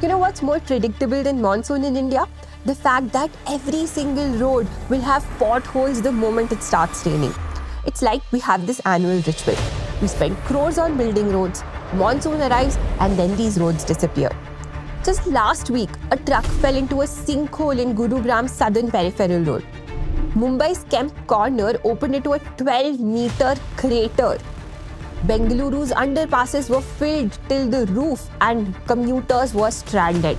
You know what's more predictable than monsoon in India? The fact that every single road will have potholes the moment it starts raining. It's like we have this annual ritual. We spend crores on building roads, monsoon arrives, and then these roads disappear. Just last week, a truck fell into a sinkhole in Gurugram's southern peripheral road. Mumbai's Kemp Corner opened into a 12-meter crater. Bengaluru's underpasses were filled till the roof and commuters were stranded.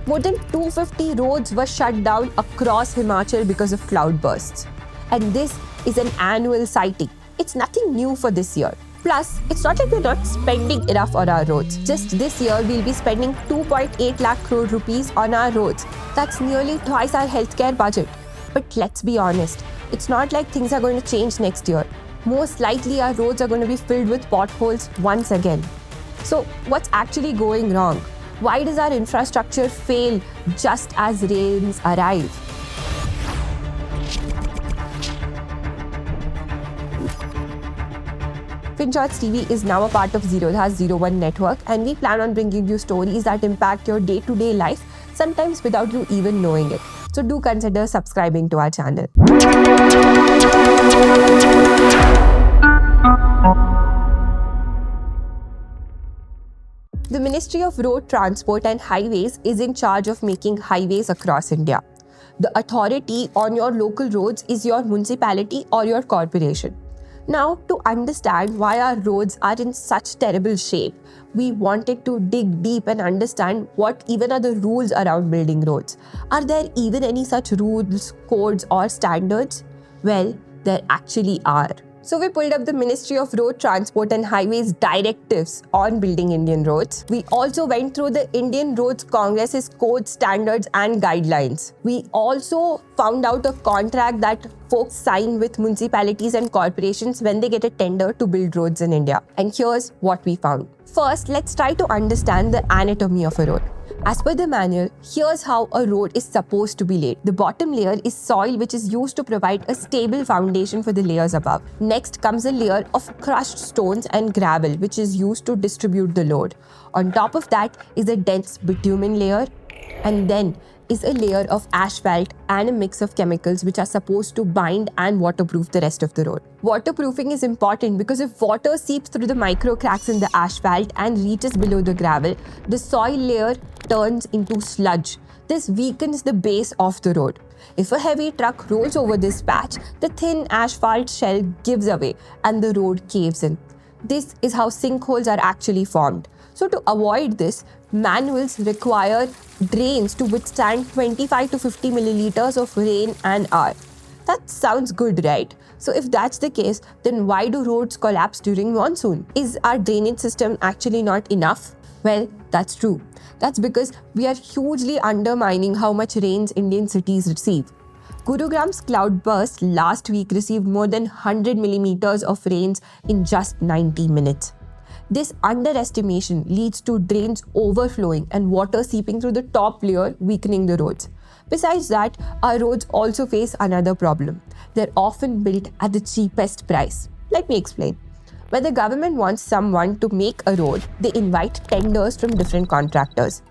More than 250 roads were shut down across Himachal because of cloudbursts. And this is an annual sighting. It's nothing new for this year. Plus, it's not like we're not spending enough on our roads. Just this year, we'll be spending 2.8 lakh crore rupees on our roads. That's nearly twice our healthcare budget. But let's be honest, it's not like things are going to change next year. Most likely, our roads are going to be filled with potholes once again. So, what's actually going wrong? Why does our infrastructure fail just as rains arrive? FinShots TV is now a part of Zerodha's Zero1 network, and we plan on bringing you stories that impact your day-to-day life, sometimes without you even knowing it. So do consider subscribing to our channel. The Ministry of Road Transport and Highways is in charge of making highways across India. The authority on your local roads is your municipality or your corporation. Now, to understand why our roads are in such terrible shape, we wanted to dig deep and understand what even are the rules around building roads. Are there even any such rules, codes, or standards? Well, there actually are. So we pulled up the Ministry of Road Transport and Highways directives on building Indian roads. We also went through the Indian Roads Congress's code, standards and guidelines. We also found out a contract that folks sign with municipalities and corporations when they get a tender to build roads in India. And here's what we found. First, let's try to understand the anatomy of a road. As per the manual, here's how a road is supposed to be laid. The bottom layer is soil, which is used to provide a stable foundation for the layers above. Next comes a layer of crushed stones and gravel, which is used to distribute the load. On top of that is a dense bitumen layer, and then is a layer of asphalt and a mix of chemicals which are supposed to bind and waterproof the rest of the road. Waterproofing is important because if water seeps through the micro cracks in the asphalt and reaches below the gravel, the soil layer turns into sludge. This weakens the base of the road. If a heavy truck rolls over this patch, the thin asphalt shell gives away and the road caves in. This is how sinkholes are actually formed. So to avoid this, manuals require drains to withstand 25 to 50 milliliters of rain an hour. That sounds good, right? So if that's the case, then why do roads collapse during monsoon? Is our drainage system actually not enough? Well, that's true. That's because we are hugely undermining how much rains Indian cities receive. Gurugram's cloudburst last week received more than 100 millimeters of rains in just 90 minutes. This underestimation leads to drains overflowing and water seeping through the top layer, weakening the roads. Besides that, our roads also face another problem. They're often built at the cheapest price. Let me explain. When the government wants someone to make a road, they invite tenders from different contractors,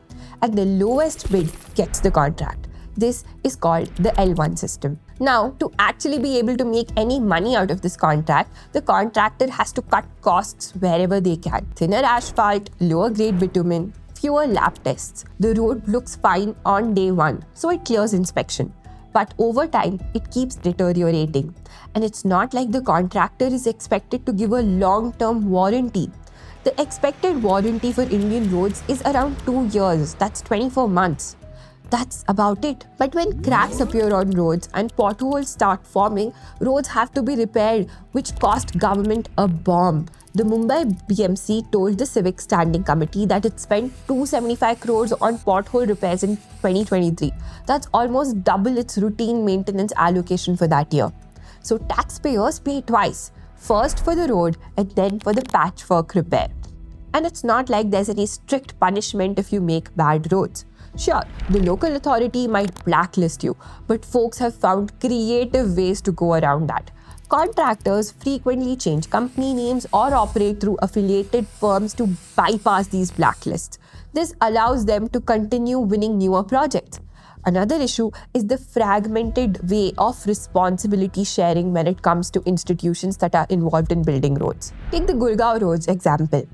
and the lowest bid gets the contract. This is called the L1 system. Now, to actually be able to make any money out of this contract, the contractor has to cut costs wherever they can. Thinner asphalt, lower grade bitumen, fewer lab tests. The road looks fine on day one, so it clears inspection. But over time, it keeps deteriorating. And it's not like the contractor is expected to give a long-term warranty. The expected warranty for Indian roads is around 2 years. That's 24 months. That's about it. But when cracks appear on roads and potholes start forming, roads have to be repaired, which cost government a bomb. The Mumbai BMC told the Civic Standing Committee that it spent 275 crores on pothole repairs in 2023. That's almost double its routine maintenance allocation for that year. So taxpayers pay twice, first for the road and then for the patchwork repair. And it's not like there's any strict punishment if you make bad roads. Sure, the local authority might blacklist you, but folks have found creative ways to go around that. Contractors frequently change company names or operate through affiliated firms to bypass these blacklists. This allows them to continue winning newer projects. Another issue is the fragmented way of responsibility sharing when it comes to institutions that are involved in building roads. Take the Gurgaon roads example.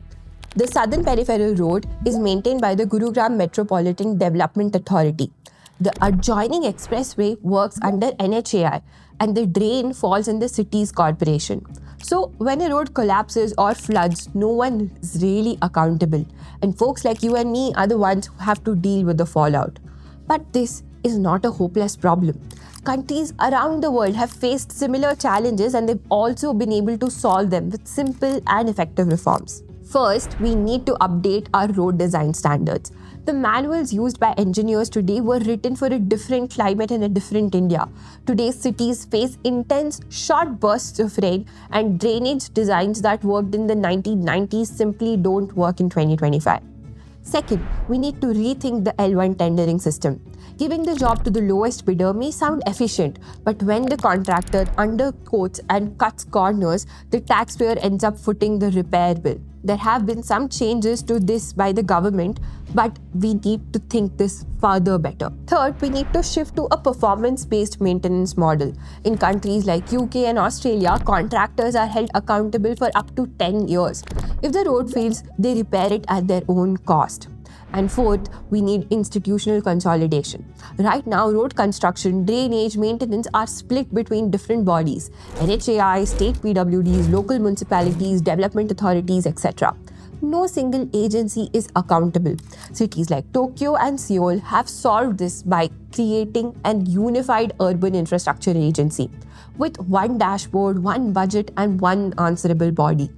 The Southern Peripheral Road is maintained by the Gurugram Metropolitan Development Authority. The adjoining expressway works under NHAI and the drain falls in the city's corporation. So, when a road collapses or floods, no one is really accountable. And folks like you and me are the ones who have to deal with the fallout. But this is not a hopeless problem. Countries around the world have faced similar challenges and they've also been able to solve them with simple and effective reforms. First, we need to update our road design standards. The manuals used by engineers today were written for a different climate and a different India. Today's cities face intense, short bursts of rain, and drainage designs that worked in the 1990s simply don't work in 2025. Second, we need to rethink the L1 tendering system. Giving the job to the lowest bidder may sound efficient, but when the contractor underquotes and cuts corners, the taxpayer ends up footing the repair bill. There have been some changes to this by the government, but we need to think this further better. Third, we need to shift to a performance-based maintenance model. In countries like UK and Australia, contractors are held accountable for up to 10 years. If the road fails, they repair it at their own cost. And fourth, we need institutional consolidation. Right now, road construction, drainage, maintenance are split between different bodies: NHAI, state PWDs, local municipalities, development authorities, etc. No single agency is accountable. Cities like Tokyo and Seoul have solved this by creating an unified urban infrastructure agency with one dashboard, one budget, and one answerable body.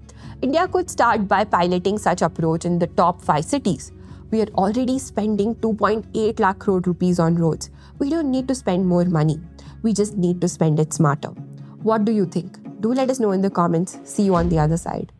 India could start by piloting such approach in the top 5 cities. We are already spending 2.8 lakh crore rupees on roads. We don't need to spend more money. We just need to spend it smarter. What do you think? Do let us know in the comments. See you on the other side.